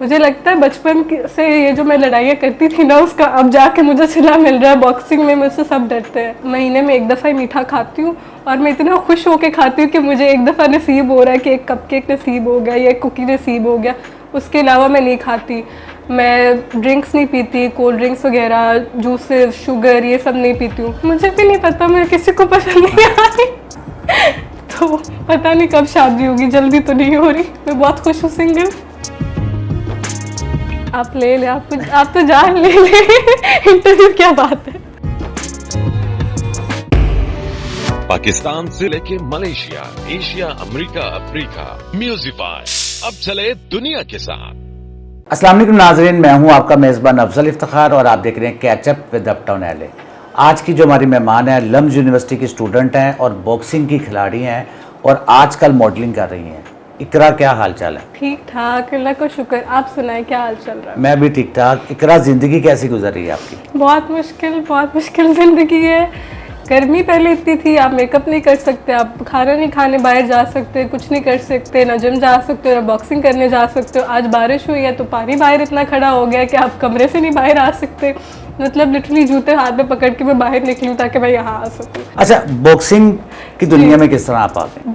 मुझे लगता है बचपन से ये जो मैं लड़ाइयाँ करती थी ना, उसका अब जाके मुझे सिला मिल रहा है। बॉक्सिंग में मुझसे सब डरते हैं। महीने में एक दफ़ा ही मीठा खाती हूँ और मैं इतना खुश होके खाती हूँ कि मुझे एक दफ़ा नसीब हो रहा है कि एक कपकेक नसीब हो गया या एक कुकी नसीब हो गया। उसके अलावा मैं नहीं खाती। मैं ड्रिंक्स नहीं पीती, कोल्ड ड्रिंक्स वगैरह, जूसेस, शुगर, ये सब नहीं पीती हूँ। मुझे भी नहीं पता, मुझे किसी को पसंद नहीं आ रही तो पता नहीं कब शादी होगी, जल्दी तो नहीं हो रही। मैं बहुत खुश हूँ सिंगल। आप ले ले, आप तो जान ले ले इंटरव्यू क्या बात है। पाकिस्तान से लेके मलेशिया, एशिया, अमेरिका, अफ्रीका, म्यूजिफाई अब चले दुनिया के साथ। अस्सलाम वालेकुम नाज़रीन, मैं हूं आपका मेज़बान अफजल इफ्तिखार और आप देख रहे हैं कैचअप विद अपटाउन एले। आज की जो हमारी मेहमान है लम्स यूनिवर्सिटी की स्टूडेंट हैं और बॉक्सिंग की खिलाड़ी हैं और आजकल मॉडलिंग कर रही हैं। इकरा, क्या हाल चाल है? ठीक ठाक, अल्लाह का शुक्र। आप सुनाएं, क्या हाल चल रहा है? मैं भी ठीक ठाक। इकरा, ज़िंदगी कैसी गुजर रही है आपकी? बहुत मुश्किल ज़िंदगी है। गर्मी पहले इतनी थी, आप मेकअप नहीं कर सकते, आप खाना नहीं खाने बाहर जा सकते, कुछ नहीं कर सकते, ना जिम जा सकते हो ना बॉक्सिंग करने जा सकते हो। आज बारिश हुई है तो पानी बाहर इतना खड़ा हो गया कि आप कमरे से नहीं बाहर आ सकते। मतलब लिटरली जूते हाथ में पकड़ के मैं बाहर निकलूँ ताकि मैं यहाँ आ सकूँ। अच्छा, बॉक्सिंग की दुनिया में किस तरह आप आ गए?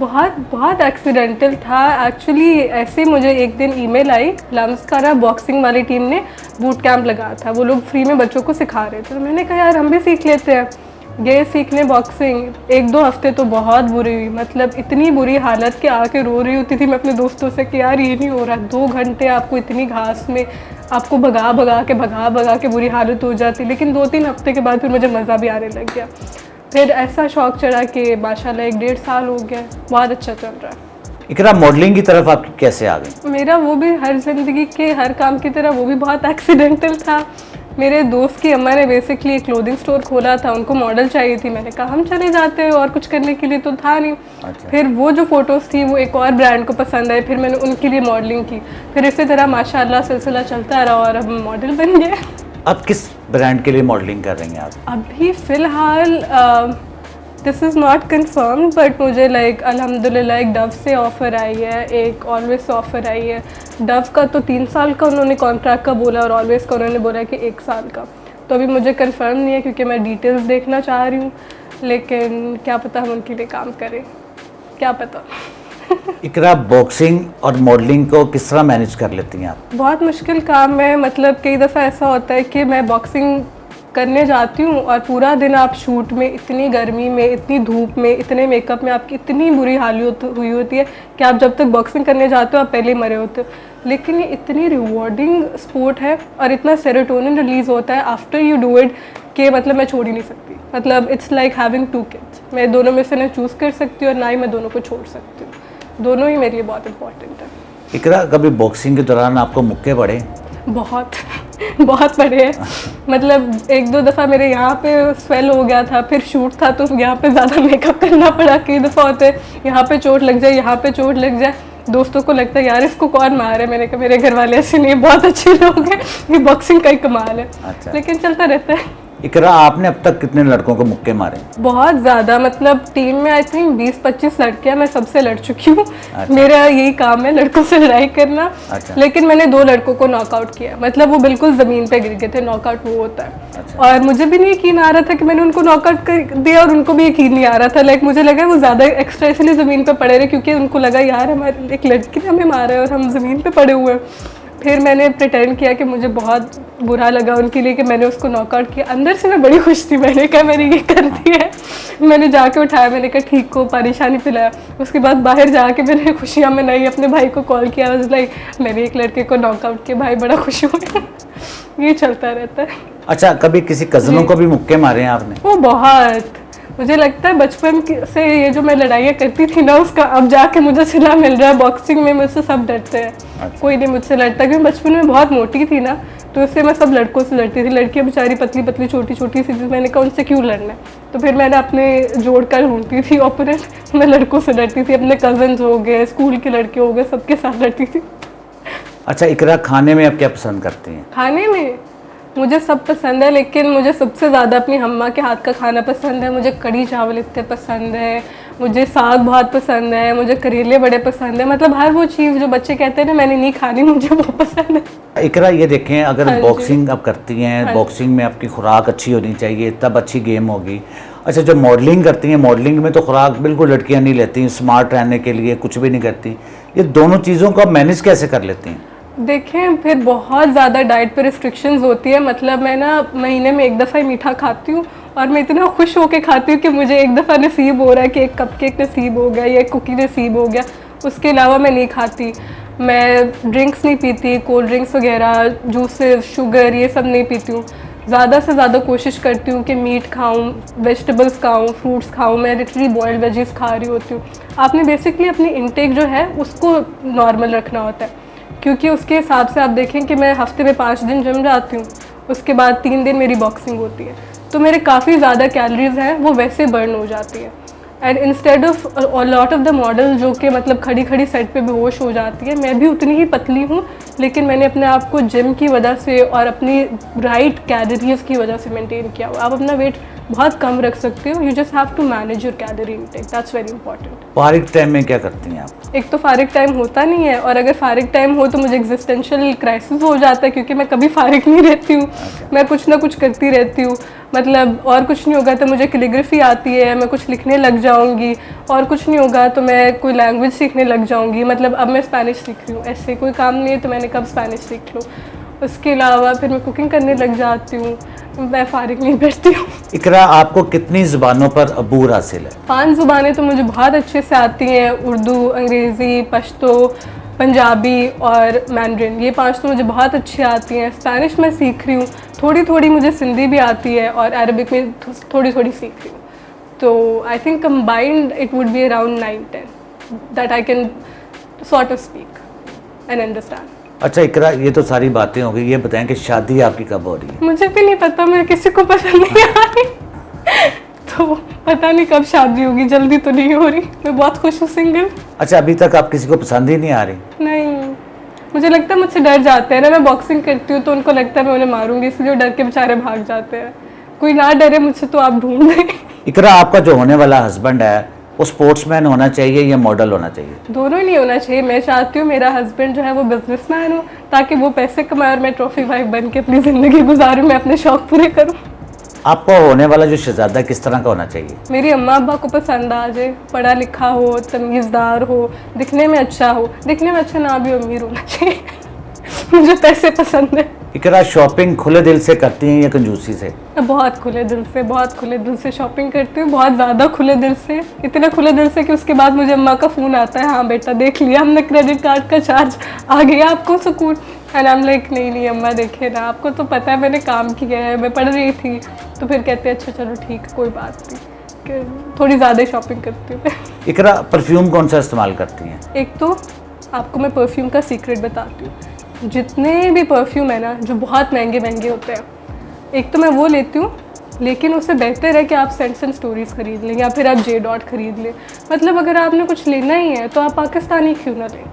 बहुत एक्सीडेंटल था एक्चुअली। ऐसे मुझे एक दिन ईमेल आई, लम्स का ना बॉक्सिंग वाली टीम ने बूट कैंप लगाया था, वो लोग फ्री में बच्चों को सिखा रहे थे। तो मैंने कहा यार हम भी सीख लेते हैं। गए सीखने बॉक्सिंग। एक दो हफ्ते तो बहुत बुरी हुई, मतलब इतनी बुरी हालत कि आके रो रही होती थी मैं अपने दोस्तों से कि यार ये नहीं हो रहा। 2 घंटे आपको इतनी घास में आपको भगा भगा के बुरी हालत हो जाती। लेकिन 2-3 हफ्ते के बाद फिर मुझे मज़ा भी आने लग गया। फिर ऐसा शौक चढ़ा कि माशाल्लाह 1-1.5 साल हो गया, बहुत अच्छा चल रहा है। इकरा, मॉडलिंग की तरफ आप कैसे आ गई? मेरा वो भी हर ज़िंदगी के हर काम की तरह वो भी बहुत एक्सीडेंटल था। मेरे दोस्त की अम्मा ने बेसिकली एक क्लोथिंग स्टोर खोला था, उनको मॉडल चाहिए थी। मैंने कहा हम चले जाते हैं, और कुछ करने के लिए तो था नहीं। अच्छा। फिर वो जो फ़ोटोज़ थी वो एक और ब्रांड को पसंद आई, फिर मैंने उनके लिए मॉडलिंग की। फिर इसी तरह माशाल्लाह सिलसिला चलता रहा और अब मॉडल बन गए। अब किस ब्रांड के लिए मॉडलिंग कर रही हैं आप? अभी फ़िलहाल this is not confirm, but मुझे लाइक अल्हम्दुलिल्लाह एक डव से ऑफ़र आई है, एक ऑलवेज से ऑफ़र आई है। डव का तो 3 साल का उन्होंने कॉन्ट्रैक्ट का बोला और ऑलवेज का उन्होंने बोला कि 1 साल का। तो अभी मुझे कंफर्म नहीं है क्योंकि मैं डिटेल्स देखना चाह रही हूँ, लेकिन क्या पता हम उनके लिए काम करें, क्या पता। इकरा, बॉक्सिंग और मॉडलिंग को किस तरह मैनेज कर लेती हैं आप? बहुत मुश्किल काम है। मतलब कई दफ़ा ऐसा होता है कि मैं बॉक्सिंग करने जाती हूँ और पूरा दिन आप शूट में, इतनी गर्मी में, इतनी धूप में, इतने मेकअप में आपकी इतनी बुरी हालत हुई होती है कि आप जब तक बॉक्सिंग करने जाते हो आप पहले ही मरे होते हो। लेकिन ये इतनी रिवॉर्डिंग स्पोर्ट है और इतना सेरोटोनिन रिलीज़ होता है आफ्टर यू डू इट कि मतलब मैं छोड़ ही नहीं सकती। मतलब इट्स लाइक हैविंग 2 किड्स। मैं दोनों में से ना चूज़ कर सकती हूँ और ना ही मैं दोनों को छोड़ सकती हूँ। दोनों ही मेरे लिए बहुत इंपॉर्टेंट है। इकरा, कभी बॉक्सिंग के दौरान आपको मुक्के पड़े? बहुत बहुत बड़े हैं। मतलब 1-2 दफ़ा मेरे यहाँ पे स्वेल हो गया था, फिर शूट था तो यहाँ पे ज़्यादा मेकअप करना पड़ा। कई दफ़ा होते हैं यहाँ पे चोट लग जाए, यहाँ पे चोट लग जाए। दोस्तों को लगता है यार इसको कौन मार है। मैंने कहा मेरे घर वाले ऐसे नहीं, बहुत अच्छे लोग हैं, ये बॉक्सिंग का ही कमाल है। अच्छा। लेकिन चलता रहता है। इकरा, आपने अब तक कितने लड़कों को मुक्के मारे? बहुत ज़्यादा। मतलब टीम में आई थिंक 20-25 लड़कियाँ, मैं सबसे लड़ चुकी हूँ। अच्छा। मेरा यही काम है लड़कों से लड़ाई करना। अच्छा। लेकिन मैंने 2 लड़कों को नॉकआउट किया। मतलब वो बिल्कुल ज़मीन पे गिर गए थे, नॉकआउट वो होता है। अच्छा। और मुझे भी नहीं यकीन आ रहा था कि मैंने उनको नॉकआउट कर दिया और उनको भी यकीन नहीं आ रहा था। लाइक मुझे लगा वो ज़्यादा एक्स्ट्रा इसलिए ज़मीन पे पड़े रहे क्योंकि उनको लगा यार हमारे एक लड़की ने हमें मारा है और हम ज़मीन पे पड़े हुए हैं। फिर मैंने प्रिटेंड किया कि मुझे बहुत बुरा लगा उनके लिए कि मैंने उसको नॉकआउट किया। अंदर से मैं बड़ी खुश थी। मैंने कहा मैंने ये कर दिया है। मैंने जाके उठाया, मैंने कहा ठीक को परेशानी पिलाया। उसके बाद बाहर जाके मैंने खुशियाँ मनाई, अपने भाई को कॉल किया, वाज लाइक मैंने एक लड़के को नॉकआउट किया, भाई बड़ा खुश हुआ। ये चलता रहता है। अच्छा, कभी किसी कज़नों को भी मुक्के मारे हैं आपने? वो बहुत, मुझे लगता है बचपन से ये जो मैं लड़ाइयाँ करती थी ना, उसका अब जाके मुझे सिला मिल रहा है। बॉक्सिंग में मुझसे सब डरते हैं। अच्छा। कोई नहीं मुझसे लड़ता क्योंकि बचपन में बहुत मोटी थी ना, तो इससे मैं सब लड़कों से लड़ती थी। लड़कियाँ बेचारी पतली पतली छोटी छोटी सी थी। मैंने कहा उनसे क्यों लड़ना है, तो फिर मैंने अपने जोड़ कर ढूंढती थी ओपोनेंट। मैं लड़कों से लड़ती थी, अपने कजन्स हो गए, स्कूल के लड़के हो गए, सबके साथ लड़ती थी। अच्छा इकरा, खाने में आप क्या पसंद करती हैं? खाने में मुझे सब पसंद है, लेकिन मुझे सबसे ज़्यादा अपनी अम्मा के हाथ का खाना पसंद है। मुझे कढ़ी चावल इतने पसंद है, मुझे साग बहुत पसंद है, मुझे करेले बड़े पसंद है, मतलब हर वो चीज़ जो बच्चे कहते हैं ना मैंने नहीं खानी, मुझे वो पसंद है। इकरा ये देखें, अगर हाँ जी। बॉक्सिंग आप करती हैं, हाँ बॉक्सिंग में आपकी खुराक अच्छी होनी चाहिए, तब अच्छी गेम होगी। अच्छा, जब मॉडलिंग करती हैं, मॉडलिंग में तो खुराक बिल्कुल लड़कियां नहीं लेती, स्मार्ट रहने के लिए कुछ भी नहीं करती, ये दोनों चीज़ों को आप मैनेज कैसे कर लेती हैं? देखें, फिर बहुत ज़्यादा डाइट पे रिस्ट्रिक्शंस होती है, मतलब मैं ना महीने में एक दफ़ा ही मीठा खाती हूँ और मैं इतना खुश होके खाती हूँ कि मुझे एक दफ़ा नसीब हो रहा है कि एक कपकेक नसीब हो गया या एक कुकी नसीब हो गया, उसके अलावा मैं नहीं खाती। मैं ड्रिंक्स नहीं पीती, कोल्ड ड्रिंक्स वगैरह, जूसेस, शुगर, ये सब नहीं पीती हूँ। ज़्यादा से ज़्यादा कोशिश करती हूँ कि मीट खाऊँ, वेजिटेबल्स खाऊँ, फ्रूट्स खाऊँ, मैं लिटरली बॉइल्ड वेजीज खा रही होती हूँ। आपने बेसिकली अपनी इनटेक जो है उसको नॉर्मल रखना होता है, क्योंकि उसके हिसाब से आप देखें कि मैं हफ्ते में 5 दिन जिम जाती हूँ, उसके बाद 3 दिन मेरी बॉक्सिंग होती है, तो मेरे काफ़ी ज़्यादा कैलोरीज हैं वो वैसे बर्न हो जाती हैं। And instead of lot of the model जो कि मतलब खड़ी खड़ी सेट पे बेहोश हो जाती है, मैं भी उतनी ही पतली हूँ, लेकिन मैंने अपने आप को जिम की वजह से और अपनी राइट कैलोरीज की वजह से मेंटेन किया हुआ। आप अपना वेट बहुत कम रख सकते हो, you just have to manage your calorie intake, that's very important. फारिग टाइम में क्या करती हैं आप? एक तो फारिग टाइम होता नहीं है, और अगर फारिग टाइम हो तो मुझे एग्जिस्टेंशियल क्राइसिस हो जाता है, क्योंकि मैं कभी फारिग नहीं रहती हूँ, मैं कुछ ना कुछ करती रहती हूँ। मतलब और कुछ नहीं होगा तो मुझे कैलीग्राफी आती है, मैं कुछ लिखने लग जाऊँगी, और कुछ नहीं होगा तो मैं कोई लैंग्वेज सीखने लग जाऊँगी। मतलब अब मैं स्पेनिश सीख रही हूँ, ऐसे कोई काम नहीं है तो मैंने कब स्पेनिश सीख लूँ। उसके अलावा फिर मैं कुकिंग करने लग जाती हूँ, मैं फारिग नहीं बैठती हूँ। इकरा, आपको कितनी ज़ुबानों पर अबूर हासिल है? 5 ज़ुबानें तो मुझे बहुत अच्छे से आती हैं, उर्दू, अंग्रेज़ी, पश्तो, पंजाबी और मैंड्रिन, ये 5 तो मुझे बहुत अच्छी आती हैं। स्पेनिश मैं सीख रही हूँ, थोड़ी थोड़ी मुझे सिंधी भी आती है, और अरबिक में थोड़ी थोड़ी सीख रही हूँ। तो I think combined it would be around 9-10 that I can sort of speak and understand. अच्छा इकरा, ये तो सारी बातें हो गई, ये बताएं कि शादी आपकी कब हो रही है? मुझे भी नहीं पता, मेरे किसी को पसंद नहीं आ रही तो पता नहीं कब शादी होगी, जल्दी तो नहीं हो रही, मैं बहुत खुश हूँ सिंगल। अच्छा, अभी तक आप किसी को पसंद ही नहीं आ रही? नहीं, मुझे लगता है मुझसे डर जाते हैं ना, मैं बॉक्सिंग करती हूँ तो उनको लगता है मैं उन्हें मारूंगी, इसलिए डर के बेचारे भाग जाते हैं। कोई ना डरे मुझसे तो आप ढूंढ दें। इकरा, आपका जो होने वाला हस्बैंड है वो स्पोर्ट्समैन होना चाहिए या मॉडल होना चाहिए? दोनों ही नहीं होना चाहिए। मैं चाहती हूँ मेरा हस्बैंड जो है वो बिजनेसमैन हो, ताकि वो पैसे कमाए और मैं ट्रॉफी वाइफ बन के अपनी ज़िंदगी गुजारूँ, मैं अपने शौक पूरे करूँ। आपको होने वाला जो शहजादा किस तरह का होना चाहिए? मेरी अम्मा अब्बा को पसंद आ जाए, पढ़ा लिखा हो, तमीज़दार हो, दिखने में अच्छा हो, दिखने में अच्छा ना भी अमीर होना चाहिए। मुझे पैसे पसंद है। इकरा, शॉपिंग खुले दिल से करती हैं या कंजूसी से? मैं बहुत खुले दिल से शॉपिंग करती हूँ, बहुत ज़्यादा खुले दिल से, इतने खुले दिल से कि उसके बाद मुझे अम्मा का फ़ोन आता है, हाँ बेटा देख लिया हमने क्रेडिट कार्ड का चार्ज आ गया, आपको सुकून। एंड आई एम लाइक नहीं अम्मा देखे ना, आपको तो पता है मैंने काम किया है, मैं पढ़ रही थी। तो फिर कहते हैं अच्छा चलो ठीक है कोई बात नहीं, कि थोड़ी ज़्यादा शॉपिंग करती हूँ। इकरा, परफ्यूम कौन सा इस्तेमाल करती हैं? एक तो आपको मैं परफ्यूम का सीक्रेट बताती हूँ, जितने भी परफ्यूम है ना जो बहुत महंगे होते हैं, एक तो मैं वो लेती हूँ, लेकिन उससे बेहतर है कि आप सेंट्स एंड स्टोरीज़ खरीद लें या फिर आप जे डॉट खरीद लें। मतलब अगर आपने कुछ लेना ही है तो आप पाकिस्तानी क्यों ना लें,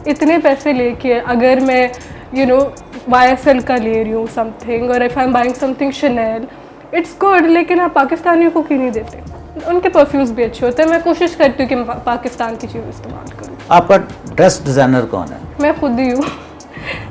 इतने पैसे लेके। अगर मैं YSL का ले रही हूँ समथिंग, और if I am buying something Chanel, it's good, लेकिन आप पाकिस्तानियों को क्यों नहीं देते? उनके परफ्यूम्स भी अच्छे होते हैं। मैं कोशिश करती हूँ कि मैं पाकिस्तान की चीज़ इस्तेमाल करूँ। आपका ड्रेस डिज़ाइनर कौन है? मैं खुद ही हूँ।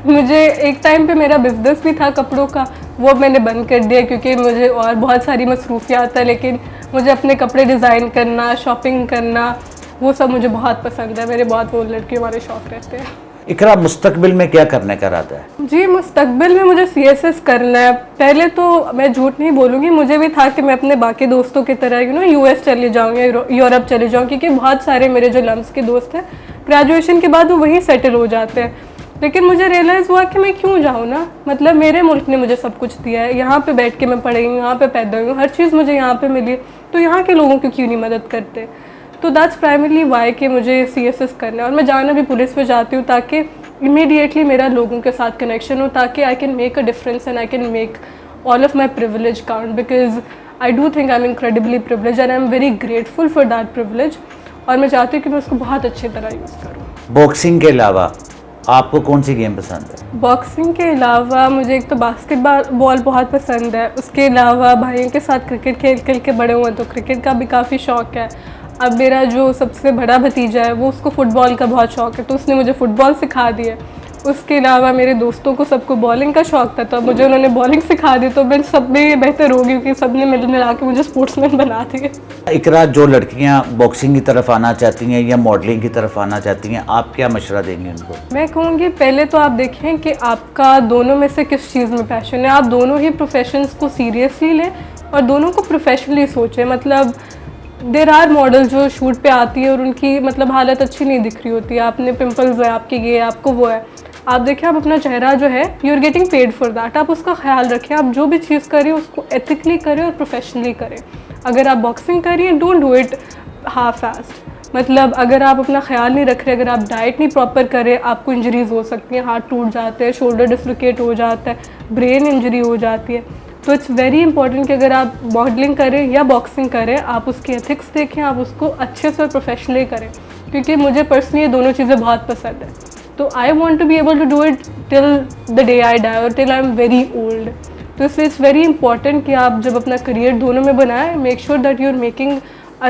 मुझे एक टाइम पे मेरा बिजनेस भी था कपड़ों का, वो मैंने बंद कर दिया क्योंकि मुझे और बहुत सारी मसरूफियात है, लेकिन मुझे अपने कपड़े डिज़ाइन करना, शॉपिंग करना, वो सब मुझे बहुत पसंद है। मेरे बहुत वो लड़कियों वाले शौक रहते हैं। इकरा, मुस्तकबिल में क्या करने का इरादा है? जी, मुस्तकबिल में मुझे CSS करना है। पहले तो मैं झूठ नहीं बोलूँगी, मुझे भी था कि मैं अपने बाकी दोस्तों की तरह US चले जाऊँ या यूरोप चले जाऊँ, क्योंकि बहुत सारे मेरे जो लम्स के दोस्त हैं ग्रेजुएशन के बाद वो वहीं सेटल हो जाते हैं। लेकिन मुझे रियलाइज़ हुआ कि मैं क्यों जाऊँ ना, मतलब मेरे मुल्क ने मुझे सब कुछ दिया है, यहाँ पे बैठ के मैं पढ़ी हूँ, यहाँ पे पैदा हुई हूँ, हर चीज़ मुझे यहाँ पे मिली, तो यहाँ के लोगों को क्यों नहीं मदद करते? तो दैट्स प्राइमरली वाई कि मुझे CSS करना है। और मैं जाना भी पुलिस में जाती हूँ ताकि इमीडिएटली मेरा लोगों के साथ कनेक्शन हो, ताकि I can make a difference and I can make all of my privilege count, because I do think I am incredibly privilege and I am very grateful for that privilege, और मैं चाहती हूँ कि मैं उसको बहुत अच्छी तरह यूज़ करूँ। बॉक्सिंग के अलावा आपको कौन सी गेम पसंद है? बॉक्सिंग के अलावा मुझे एक तो बास्केटबॉल बहुत पसंद है, उसके अलावा भाइयों के साथ क्रिकेट खेल के बड़े हुए तो क्रिकेट का भी काफ़ी शौक़ है। अब मेरा जो सबसे बड़ा भतीजा है वो उसको फ़ुटबॉल का बहुत शौक़ है, तो उसने मुझे फ़ुटबॉल सिखा दिया। उसके अलावा मेरे दोस्तों को सबको बॉलिंग का शौक़ था, तो मुझे उन्होंने बॉलिंग सिखा दी, तो मैं सब में ये बेहतर हो गई क्योंकि सब ने मिल मिला के मुझे स्पोर्ट्समैन बना दिया। इकरा, जो लड़कियां बॉक्सिंग की तरफ आना चाहती हैं या मॉडलिंग की तरफ आना चाहती हैं, आप क्या मशवरा देंगे उनको? मैं कहूँगी पहले तो आप देखें कि आपका दोनों में से किस चीज़ में पैशन है। आप दोनों ही प्रोफेशंस को सीरियसली लें और दोनों को प्रोफेशनली सोचें। मतलब देर आर मॉडल जो शूट पे आती है और उनकी मतलब हालत अच्छी नहीं दिख रही होती है, आपने पिंपल्स है, आपके ये है, आपको वो है। आप देखें, आप अपना चेहरा जो है, you are getting paid for that, आप उसका ख्याल रखें। आप जो भी चीज़ करें उसको एथिकली करें और प्रोफेशनली करें। अगर आप बॉक्सिंग करिए, don't do it half fast. मतलब अगर आप अपना ख्याल नहीं रख रहे, अगर आप डाइट नहीं प्रॉपर करें, आपको इंजरीज़ हो सकती हैं, हाथ टूट जाते हैं, शोल्डर डिस्लोकेट हो जाता है, ब्रेन इंजरी हो जाती है। तो इट्स वेरी इंपॉर्टेंट कि अगर आप मॉडलिंग करें या बॉक्सिंग करें, आप उसकी एथिक्स देखें, आप उसको अच्छे से और प्रोफेशनली करें। क्योंकि मुझे पर्सनली ये दोनों चीज़ें बहुत पसंद है, तो I want to be able to do it till the day I die और till I am very old. तो इसलिए इट्स वेरी इंपॉर्टेंट कि आप जब अपना करियर दोनों में बनाएं, make sure that you are making a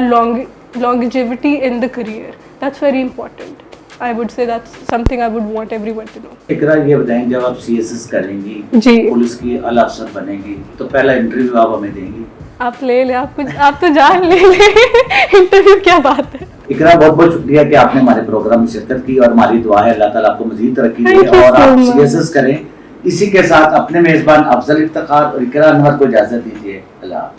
longevity in the career. That's very important. I would say that's something I would want everyone to know. इकरा, ये बताएं, जब आप CSS करेंगी, जी, पुलिस की आला अफसर बनेगी, तो पहला इंटरव्यू आप हमें देंगी? आप ले ले, आप तो जान ले इंटरव्यू क्या बात है। इकरा, बहुत बहुत शुक्रिया कि आपने हमारे प्रोग्राम में शिरकत की और हमारी दुआ है अल्लाह ताला आपको मजीद तरक्की दे Thank you और so आप much. CSS करें। इसी के साथ अपने मेजबान अफजल इफ्तिखार और इकरा अनवर को इजाजत दीजिए। अल्लाह।